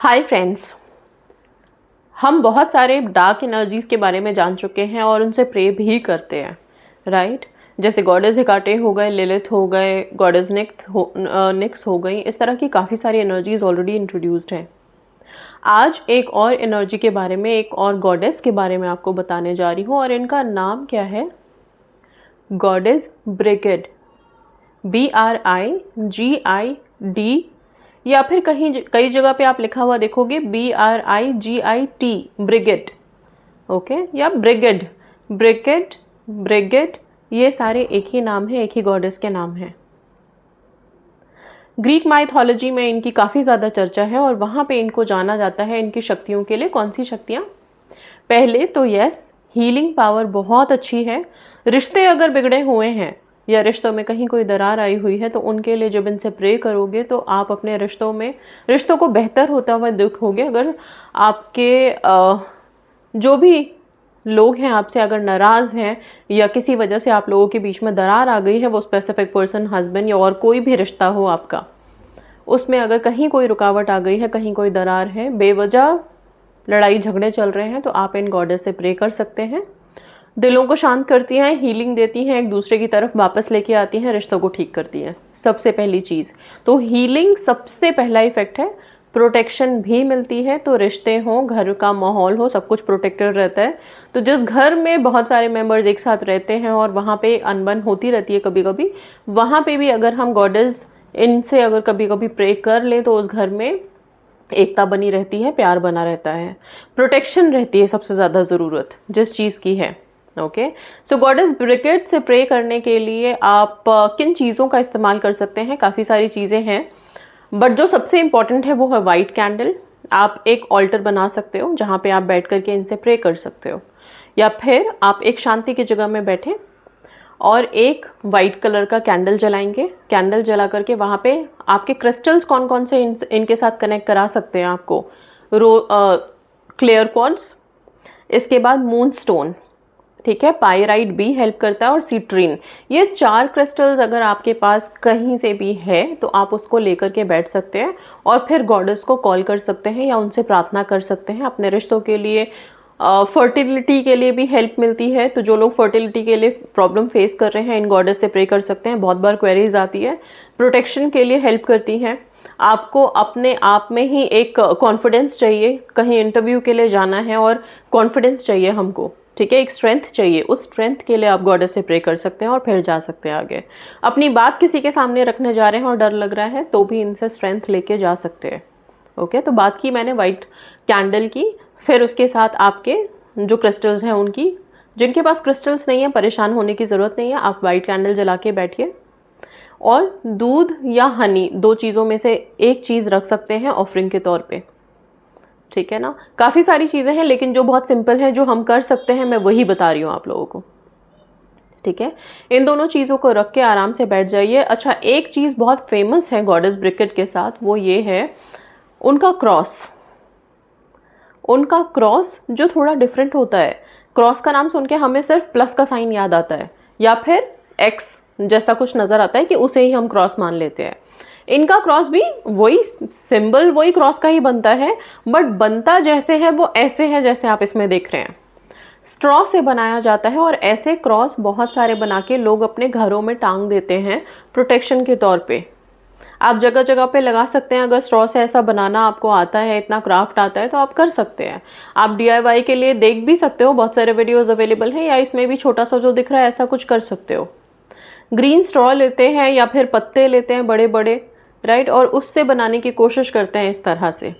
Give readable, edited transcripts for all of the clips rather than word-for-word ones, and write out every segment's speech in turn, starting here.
Hi friends. हम बहुत सारे डार्क एनर्जीज़ के बारे में जान चुके हैं और उनसे प्रे भी करते हैं, राइट। जैसे गॉडेस हेकाटे हो गए, लिलिथ हो गए, गॉडेस निक्स हो गई। इस तरह की काफ़ी सारी एनर्जीज़ ऑलरेडी इंट्रोड्यूस्ड हैं। आज एक और एनर्जी के बारे में, एक और गॉडेस के बारे में आपको बताने जा रही हूँ और इनका नाम क्या है? गॉडेस ब्रिगिड। BRIGID, या फिर कई जगह पे आप लिखा हुआ देखोगे BRIGIT, ब्रिगेड। ओके, या ब्रिगेड, ब्रिगेड, ब्रिगेड, ये सारे एक ही नाम है, एक ही गॉडेस के नाम है। ग्रीक माइथोलॉजी में इनकी काफ़ी ज़्यादा चर्चा है और वहाँ पे इनको जाना जाता है इनकी शक्तियों के लिए। कौन सी शक्तियाँ? पहले तो यस, हीलिंग पावर बहुत अच्छी है। रिश्ते अगर बिगड़े हुए हैं या रिश्तों में कहीं कोई दरार आई हुई है तो उनके लिए जब इनसे प्रे करोगे तो आप अपने रिश्तों को बेहतर होता हुआ देखोगे। अगर आपके जो भी लोग हैं आपसे अगर नाराज़ हैं या किसी वजह से आप लोगों के बीच में दरार आ गई है, वो स्पेसिफिक पर्सन, हस्बैंड या और कोई भी रिश्ता हो आपका, उसमें अगर कहीं कोई रुकावट आ गई है, कहीं कोई दरार है, बेवजह लड़ाई झगड़े चल रहे हैं, तो आप इन गॉडेस से प्रे कर सकते हैं। दिलों को शांत करती हैं, हीलिंग देती हैं, एक दूसरे की तरफ वापस लेके आती हैं, रिश्तों को ठीक करती हैं। सबसे पहली चीज़ तो हीलिंग सबसे पहला इफेक्ट है। प्रोटेक्शन भी मिलती है, तो रिश्ते हों, घर का माहौल हो, सब कुछ प्रोटेक्टेड रहता है। तो जिस घर में बहुत सारे मेंबर्स एक साथ रहते हैं और वहाँ पे अनबन होती रहती है कभी कभी, वहाँ पे भी अगर हम गॉडेस इनसे अगर कभी कभी प्रे कर लें तो उस घर में एकता बनी रहती है, प्यार बना रहता है, प्रोटेक्शन रहती है। सबसे ज़्यादा ज़रूरत जिस चीज़ की है। ओके, सो गॉडेस ब्रिकेट से प्रे करने के लिए आप किन चीज़ों का इस्तेमाल कर सकते हैं? काफ़ी सारी चीज़ें हैं, बट जो सबसे इम्पॉर्टेंट है वो है वाइट कैंडल। आप एक ऑल्टर बना सकते हो जहाँ पे आप बैठ करके इनसे प्रे कर सकते हो, या फिर आप एक शांति की जगह में बैठें और एक वाइट कलर का कैंडल जलाएंगे। कैंडल जला करके वहाँ पे आपके क्रिस्टल्स कौन कौन से इनके साथ कनेक्ट करा सकते हैं आपको? क्लियर क्वार्ट्ज, इसके बाद मून स्टोन, ठीक है, पायराइट भी हेल्प करता है, और सिट्रीन। ये 4 क्रिस्टल्स अगर आपके पास कहीं से भी है तो आप उसको लेकर के बैठ सकते हैं और फिर गॉडेस को कॉल कर सकते हैं या उनसे प्रार्थना कर सकते हैं अपने रिश्तों के लिए। फर्टिलिटी के लिए भी हेल्प मिलती है, तो जो लोग फर्टिलिटी के लिए प्रॉब्लम फेस कर रहे हैं इन गॉडेस से प्रे कर सकते हैं। बहुत बार क्वेरीज आती है। प्रोटेक्शन के लिए हेल्प करती हैं। आपको अपने आप में ही एक कॉन्फिडेंस चाहिए, कहीं इंटरव्यू के लिए जाना है और कॉन्फिडेंस चाहिए हमको, ठीक है, एक स्ट्रेंथ चाहिए। उस स्ट्रेंथ के लिए आप गॉडेस से प्रे कर सकते हैं और फिर जा सकते हैं आगे। अपनी बात किसी के सामने रखने जा रहे हैं और डर लग रहा है तो भी इनसे स्ट्रेंथ लेके जा सकते हैं। ओके, तो बात की मैंने वाइट कैंडल की, फिर उसके साथ आपके जो क्रिस्टल्स हैं उनकी। जिनके पास क्रिस्टल्स नहीं है, परेशान होने की ज़रूरत नहीं है, आप वाइट कैंडल जला के बैठिए और दूध या हनी, 2 चीज़ों में से एक चीज़ रख सकते हैं ऑफरिंग के तौर पे, ठीक है ना। काफ़ी सारी चीज़ें हैं लेकिन जो बहुत सिंपल है, जो हम कर सकते हैं, मैं वही बता रही हूँ आप लोगों को, ठीक है। इन दोनों चीज़ों को रख के आराम से बैठ जाइए। अच्छा, एक चीज़ बहुत फेमस है गॉडेस ब्रिकेट के साथ, वो ये है उनका क्रॉस। उनका क्रॉस जो थोड़ा डिफरेंट होता है। क्रॉस का नाम सुन के हमें सिर्फ प्लस का साइन याद आता है या फिर एक्स जैसा कुछ नज़र आता है कि उसे ही हम क्रॉस मान लेते हैं। इनका क्रॉस भी वही सिंबल, वही क्रॉस का ही बनता है, बट बनता जैसे है वो ऐसे है जैसे आप इसमें देख रहे हैं। स्ट्रॉ से बनाया जाता है और ऐसे क्रॉस बहुत सारे बना के लोग अपने घरों में टांग देते हैं प्रोटेक्शन के तौर पे। आप जगह जगह पे लगा सकते हैं। अगर स्ट्रॉ से ऐसा बनाना आपको आता है, इतना क्राफ्ट आता है, तो आप कर सकते हैं। आप DIY के लिए देख भी सकते हो, बहुत सारे वीडियोस अवेलेबल हैं, या इसमें भी छोटा सा जो दिख रहा है ऐसा कुछ कर सकते हो। ग्रीन स्ट्रॉ लेते हैं या फिर पत्ते लेते हैं बड़े बड़े, राइट, और उससे बनाने की कोशिश करते हैं इस तरह से।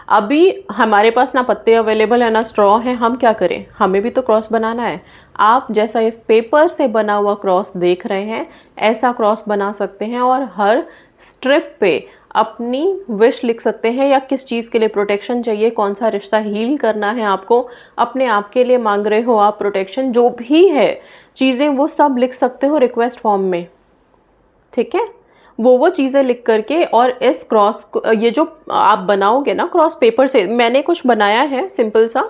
अभी हमारे पास ना पत्ते अवेलेबल है ना स्ट्रॉ है, हम क्या करें? हमें भी तो क्रॉस बनाना है। आप जैसा इस पेपर से बना हुआ क्रॉस देख रहे हैं, ऐसा क्रॉस बना सकते हैं और हर स्ट्रिप पे अपनी विश लिख सकते हैं, या किस चीज़ के लिए प्रोटेक्शन चाहिए, कौन सा रिश्ता हील करना है आपको, अपने आप के लिए मांग रहे हो आप प्रोटेक्शन, जो भी है चीज़ें वो सब लिख सकते हो रिक्वेस्ट फॉर्म में, ठीक है। वो चीज़ें लिख करके, और इस क्रॉस ये जो आप बनाओगे ना क्रॉस पेपर से, मैंने कुछ बनाया है सिंपल सा,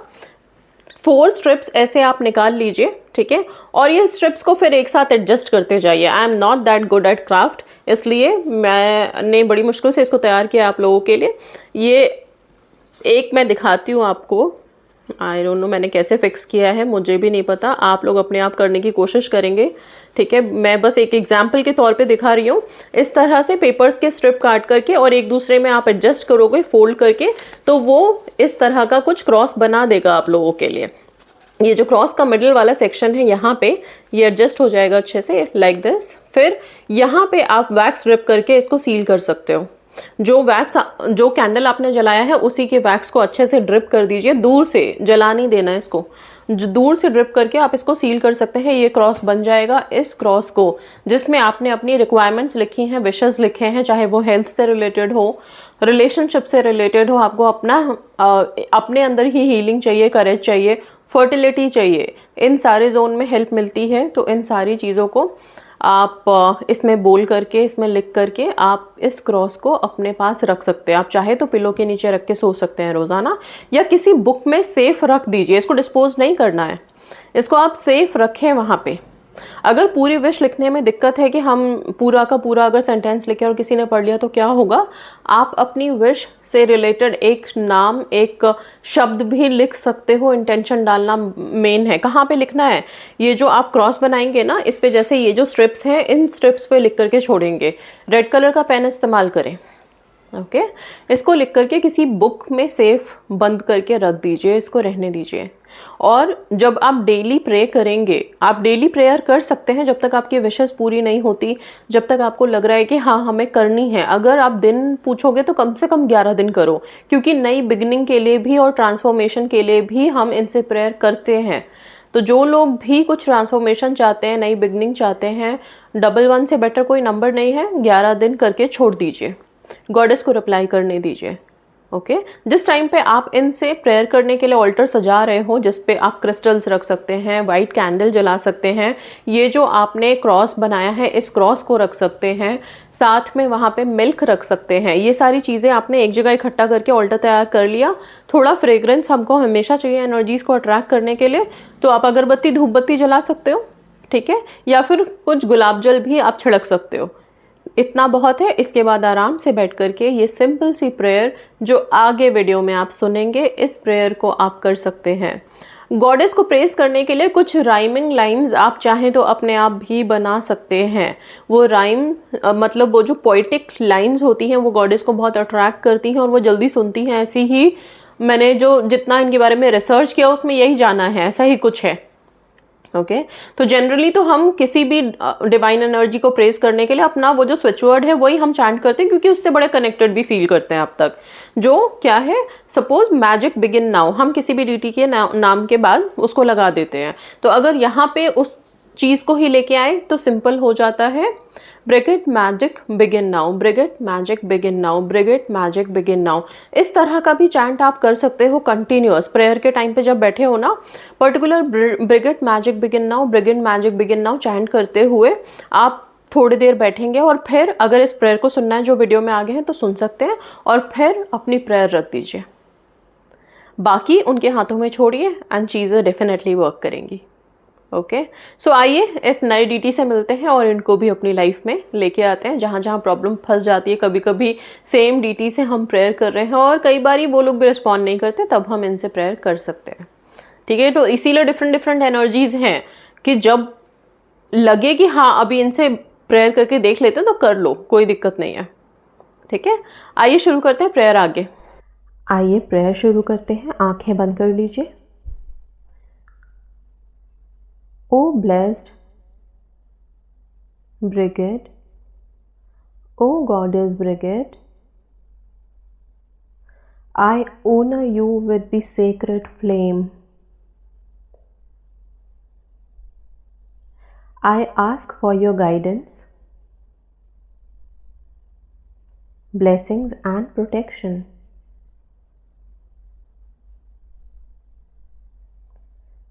4 स्ट्रिप्स ऐसे आप निकाल लीजिए, ठीक है, और ये स्ट्रिप्स को फिर एक साथ एडजस्ट करते जाइए। I am not that good at craft, इसलिए मैंने बड़ी मुश्किल से इसको तैयार किया आप लोगों के लिए। ये एक मैं दिखाती हूँ आपको, आई डोंट नो मैंने कैसे फिक्स किया है, मुझे भी नहीं पता, आप लोग अपने आप करने की कोशिश करेंगे, ठीक है। मैं बस एक एग्जाम्पल के तौर पे दिखा रही हूँ। इस तरह से पेपर्स के स्ट्रिप काट करके और एक दूसरे में आप एडजस्ट करोगे फोल्ड करके, तो वो इस तरह का कुछ क्रॉस बना देगा आप लोगों के लिए। ये जो क्रॉस का मिडिल वाला सेक्शन है यहाँ पे ये एडजस्ट हो जाएगा अच्छे से लाइक दिस। फिर यहाँ पे आप वैक्स ड्रिप करके इसको सील कर सकते हो। जो कैंडल आपने जलाया है उसी के वैक्स को अच्छे से ड्रिप कर दीजिए, दूर से, जला नहीं देना है इसको, जो दूर से ड्रिप करके आप इसको सील कर सकते हैं। ये क्रॉस बन जाएगा। इस क्रॉस को, जिसमें आपने अपनी रिक्वायरमेंट्स लिखी हैं, विशेस लिखे हैं, चाहे वो हेल्थ से रिलेटेड हो, रिलेशनशिप से रिलेटेड हो, आपको अपने अंदर ही हीलिंग चाहिए, करेज चाहिए, फर्टिलिटी चाहिए, इन सारे जोन में हेल्प मिलती है। तो इन सारी चीज़ों को आप इसमें बोल करके, इसमें लिख करके आप इस क्रॉस को अपने पास रख सकते हैं। आप चाहे तो पिलो के नीचे रख के सो सकते हैं रोज़ाना, या किसी बुक में सेफ रख दीजिए। इसको डिस्पोज नहीं करना है, इसको आप सेफ रखें वहाँ पे। अगर पूरी विश लिखने में दिक्कत है कि हम पूरा का पूरा अगर सेंटेंस लिखे और किसी ने पढ़ लिया तो क्या होगा, आप अपनी विश से रिलेटेड एक नाम, एक शब्द भी लिख सकते हो। इंटेंशन डालना मेन है। कहाँ पे लिखना है, ये जो आप क्रॉस बनाएंगे ना, इस पे, जैसे ये जो स्ट्रिप्स हैं, इन स्ट्रिप्स पे लिख करके छोड़ेंगे। रेड कलर का पेन इस्तेमाल करें, ओके। इसको लिख करके किसी बुक में सेफ बंद करके रख दीजिए, इसको रहने दीजिए। और जब आप डेली प्रे करेंगे, आप डेली प्रेयर कर सकते हैं जब तक आपकी विशेस पूरी नहीं होती, जब तक आपको लग रहा है कि हाँ हमें करनी है। अगर आप दिन पूछोगे तो कम से कम 11 दिन करो, क्योंकि नई बिगनिंग के लिए भी और ट्रांसफॉर्मेशन के लिए भी हम इनसे प्रेयर करते हैं। तो जो लोग भी कुछ ट्रांसफॉर्मेशन चाहते हैं, नई बिगनिंग चाहते हैं, 11 से बेटर कोई नंबर नहीं है। 11 दिन करके छोड़ दीजिए, गॉडेस को रिप्लाई करने दीजिए, ओके। जिस टाइम पे आप इनसे प्रेयर करने के लिए ऑल्टर सजा रहे हो, जिस पे आप क्रिस्टल्स रख सकते हैं, वाइट कैंडल जला सकते हैं, ये जो आपने क्रॉस बनाया है इस क्रॉस को रख सकते हैं, साथ में वहाँ पे मिल्क रख सकते हैं। ये सारी चीज़ें आपने एक जगह इकट्ठा करके ऑल्टर तैयार कर लिया। थोड़ा फ्रेग्रेंस हमको हमेशा चाहिए एनर्जीज़ को अट्रैक्ट करने के लिए, तो आप अगरबत्ती, धूप बत्ती जला सकते हो, ठीक है, या फिर कुछ गुलाब जल भी आप छिड़क सकते हो। इतना बहुत है। इसके बाद आराम से बैठ करके ये सिंपल सी प्रेयर जो आगे वीडियो में आप सुनेंगे, इस प्रेयर को आप कर सकते हैं। गॉडेस को प्रेस करने के लिए कुछ राइमिंग लाइंस आप चाहें तो अपने आप भी बना सकते हैं। वो राइम मतलब वो जो पोइटिक लाइंस होती हैं वो गॉडेस को बहुत अट्रैक्ट करती हैं और वो जल्दी सुनती हैं। ऐसी ही मैंने जो जितना इनके बारे में रिसर्च किया उसमें यही जाना है, ऐसा ही कुछ है, ओके। तो जनरली तो हम किसी भी डिवाइन एनर्जी को प्रेस करने के लिए अपना वो जो स्विच वर्ड है वही हम चैंट करते हैं, क्योंकि उससे बड़े कनेक्टेड भी फील करते हैं अब तक। जो क्या है, सपोज मैजिक बिगिन नाउ, हम किसी भी डीटी के नाम के बाद उसको लगा देते हैं। तो अगर यहाँ पे उस चीज़ को ही लेके आए तो सिंपल हो जाता है, brigade magic begin now, brigade magic begin now, brigade magic begin now. इस तरह का भी चैंट आप कर सकते हो कंटिन्यूअस प्रेयर के टाइम पे जब बैठे हो ना, particular brigade magic begin now, brigade magic begin now chant करते हुए आप थोड़ी देर बैठेंगे और फिर अगर इस प्रेयर को सुनना है जो वीडियो में आगे है तो सुन सकते हैं, और फिर अपनी प्रेयर रख दीजिए। बाकी उनके हाथों में छोड़िए एंड चीज़ें डेफिनेटली वर्क करेंगी, ओके। सो आइए इस नए डीटी से मिलते हैं और इनको भी अपनी लाइफ में लेके आते हैं। जहाँ जहाँ प्रॉब्लम फंस जाती है, कभी कभी सेम डीटी से हम प्रेयर कर रहे हैं और कई बार वो लोग भी रिस्पॉन्ड नहीं करते, तब हम इनसे प्रेयर कर सकते हैं, ठीक है। तो इसीलिए डिफरेंट डिफरेंट एनर्जीज हैं कि जब लगे कि हाँ अभी इनसे प्रेयर करके देख लेते हैं तो कर लो, कोई दिक्कत नहीं है, ठीक है। आइए शुरू करते हैं प्रेयर आगे। आइए प्रेयर शुरू करते हैं। आंखें बंद कर लीजिए। O blessed Brigid, O Goddess Brigid, I honor you with the sacred flame. I ask for your guidance, blessings and protection.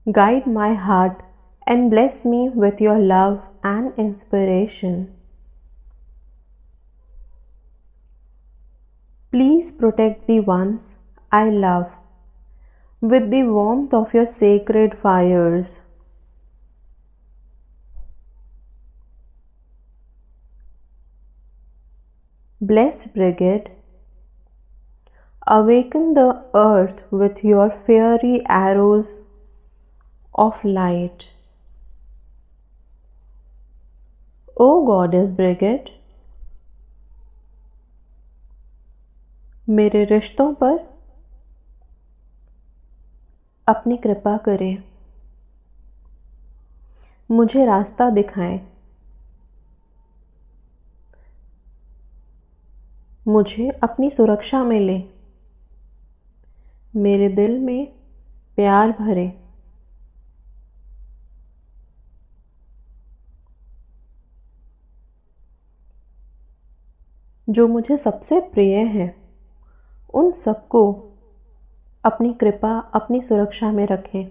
Guide my heart and bless me with your love and inspiration. Please protect the ones I love with the warmth of your sacred fires. Blessed Brigid, Awaken the earth with your fiery arrows of light. O Goddess Brigid, मेरे रिश्तों पर अपनी कृपा करें, मुझे रास्ता दिखाएं, मुझे अपनी सुरक्षा में लें, मेरे दिल में प्यार भरें। जो मुझे सबसे प्रिय है उन सबको अपनी कृपा, अपनी सुरक्षा में रखें।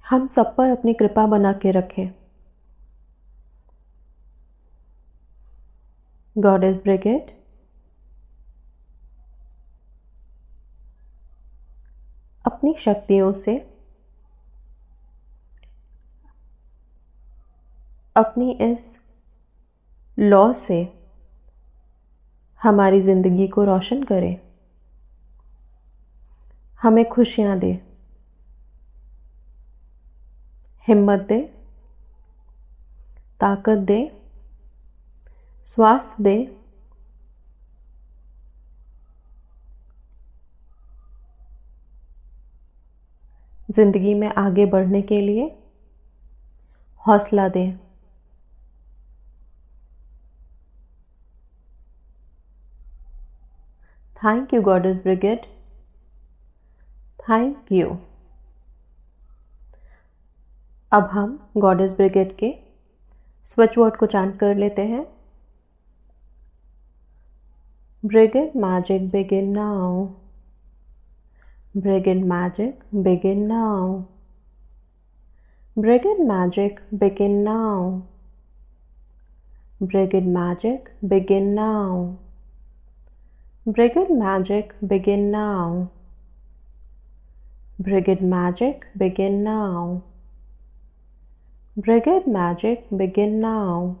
हम सब पर अपनी कृपा बना के रखें। गॉडेस ब्रिगिड, अपनी शक्तियों से अपनी इस लॉ से हमारी ज़िंदगी को रोशन करें, हमें खुशियाँ दे, हिम्मत दे, ताकत दे, स्वास्थ्य दे, ज़िंदगी में आगे बढ़ने के लिए हौसला दे। Thank you goddess Brigid, thank you. अब हम गॉडेस ब्रिगिड के स्विच वर्ड को चांट कर लेते हैं। Brigid magic begin now, Brigid magic begin now, Brigid magic begin now, Brigid magic begin now, Brigid magic begin now, Brigid magic begin now, Brigid magic begin now,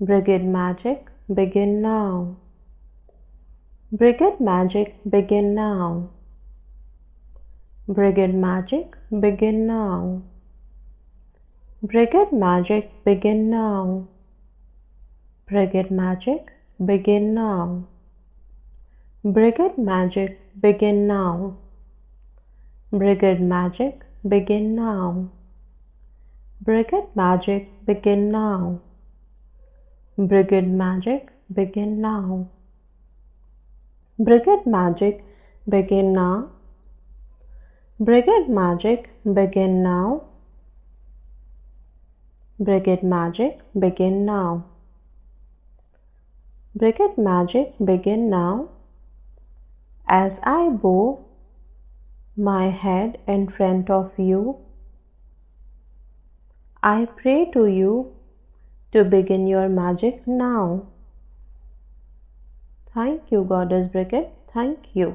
Brigid magic begin now, Brigid magic begin now, Brigid magic begin now, Brigid magic begin now, Brigid magic begin now, Brigid magic begin now, Brigid magic begin now, Brigid magic begin now, Brigid magic begin now, Brigid magic begin now, Brigid magic begin now, Brigid magic begin now, Brigid magic begin now. As I bow my head in front of you, I pray to you to begin your magic now. Thank you, Goddess Brigid. Thank you.